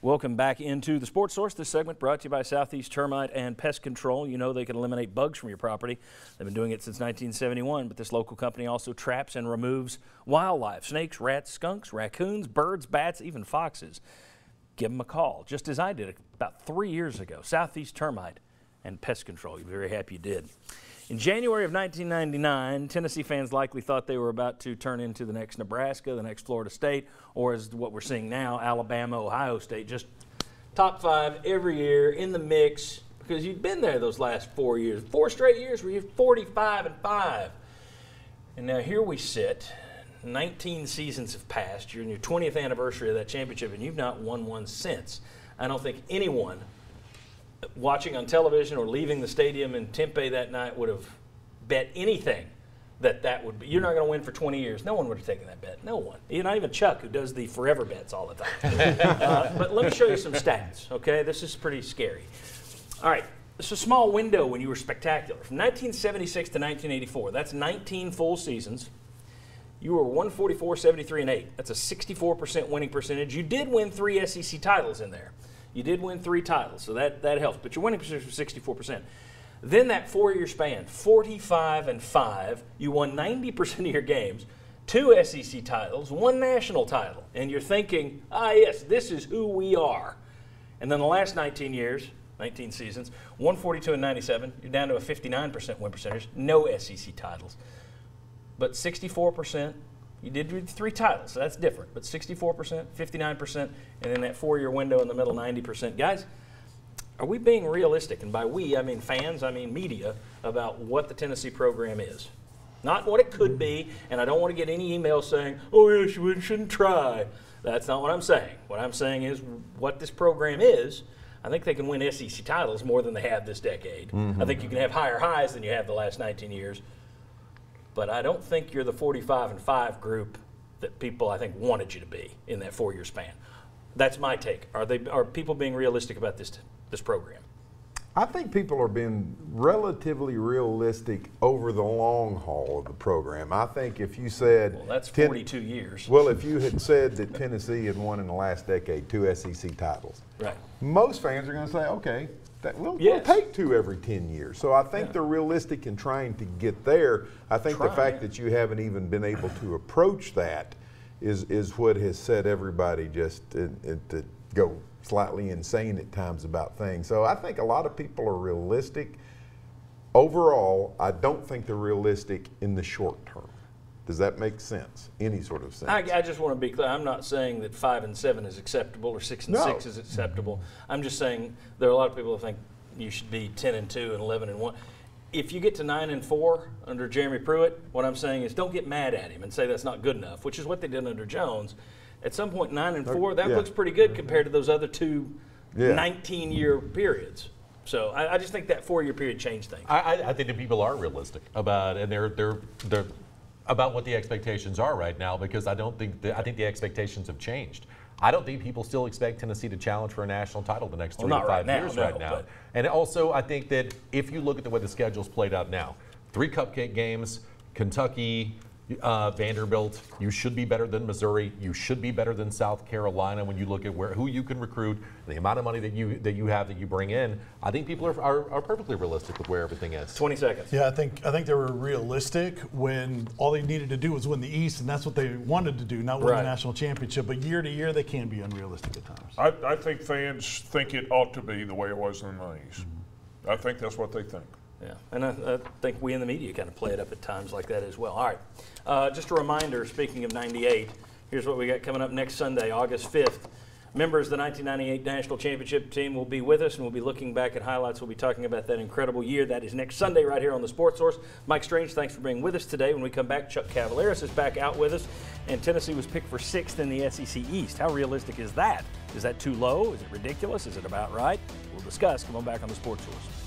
Welcome back into the Sports Source. This segment brought to you by Southeast Termite and Pest Control. You know they can eliminate bugs from your property. They've been doing it since 1971, but this local company also traps and removes wildlife, snakes, rats, skunks, raccoons, birds, bats, even foxes. Give them a call, just as I did about 3 years ago. Southeast Termite and Pest Control. You're very happy you did. In January of 1999, Tennessee fans likely thought they were about to turn into the next Nebraska, the next Florida State, or as what we're seeing now, Alabama, Ohio State, just top 5 every year in the mix, because you'd been there those last 4 years. 4 straight years where you're 45-5. And now here we sit. 19 seasons have passed. You're in your 20th anniversary of that championship, and you've not won one since. I don't think anyone watching on television or leaving the stadium in Tempe that night would have bet anything that would be. You're not going to win for 20 years. No one would have taken that bet. No one. Not even Chuck, who does the forever bets all the time. But let me show you some stats, okay? This is pretty scary. All right. It's a small window when you were spectacular. From 1976 to 1984, that's 19 full seasons. You were 144, 73, and 8. That's a 64% winning percentage. You did win 3 SEC titles in there. You did win 3 titles, so that helps. But your winning percentage was 64%. Then that 4-year span, 45-5, you won 90% of your games, 2 SEC titles, 1 national title. And you're thinking, yes, this is who we are. And then the last 19 years, 19 seasons, 142 and 97, you're down to a 59% win percentage, no SEC titles. But 64%, you did 3 titles, so that's different. But 64%, 59%, and then that 4-year window in the middle, 90%. Guys, are we being realistic? And by we, I mean fans, I mean media, about what the Tennessee program is. Not what it could be, and I don't want to get any emails saying, oh, yes, you shouldn't try. That's not what I'm saying. What I'm saying is what this program is. I think they can win SEC titles more than they have this decade. I think you can have higher highs than you have the last 19 years. But I don't think you're the 45-5 group that people, I think, wanted you to be in that 4-year span. That's my take. Are people being realistic about this program? I think people are being relatively realistic over the long haul of the program. I think if you said... Well, that's 42 years. Well, if you had said that Tennessee had won in the last decade 2 SEC titles, right? Most fans are going to say, okay, we'll take 2 every 10 years. So I think they're realistic in trying to get there. I think the fact that you haven't even been able to approach that is what has set everybody just to go slightly insane at times about things. So I think a lot of people are realistic. Overall, I don't think they're realistic in the short term. Does that make sense? Any sort of sense? I just want to be clear. I'm not saying that 5-7 is acceptable or 6-6 is acceptable. I'm just saying there are a lot of people who think you should be 10-2 and 11-1. If you get to 9-4 under Jeremy Pruitt, what I'm saying is don't get mad at him and say that's not good enough, which is what they did under Jones. At some point, 9-4, that looks pretty good compared to those other 2 19-year periods. So I just think that 4-year period changed things. I think that people are realistic about, and they're about what the expectations are right now, because I think the expectations have changed. I don't think people still expect Tennessee to challenge for a national title the next 3 to 5 years right now. And also, I think that if you look at the way the schedule's played out now, 3 cupcake games, Kentucky, Vanderbilt, you should be better than Missouri. You should be better than South Carolina when you look at who you can recruit, the amount of money that you bring in. I think people are perfectly realistic with where everything is. 20 seconds. Yeah, I think they were realistic when all they needed to do was win the East, and that's what they wanted to do, not win the national championship. But year to year, they can be unrealistic at times. I think fans think it ought to be the way it was in the 90s. I think that's what they think. Yeah, and I think we in the media kind of play it up at times like that as well. All right, just a reminder, speaking of 98, here's what we got coming up next Sunday, August 5th. Members of the 1998 National Championship team will be with us, and we'll be looking back at highlights. We'll be talking about that incredible year. That is next Sunday right here on the Sports Source. Mike Strange, thanks for being with us today. When we come back, Chuck Cavaleris is back out with us, and Tennessee was picked for 6th in the SEC East. How realistic is that? Is that too low? Is it ridiculous? Is it about right? We'll discuss. Come on back on the Sports Source.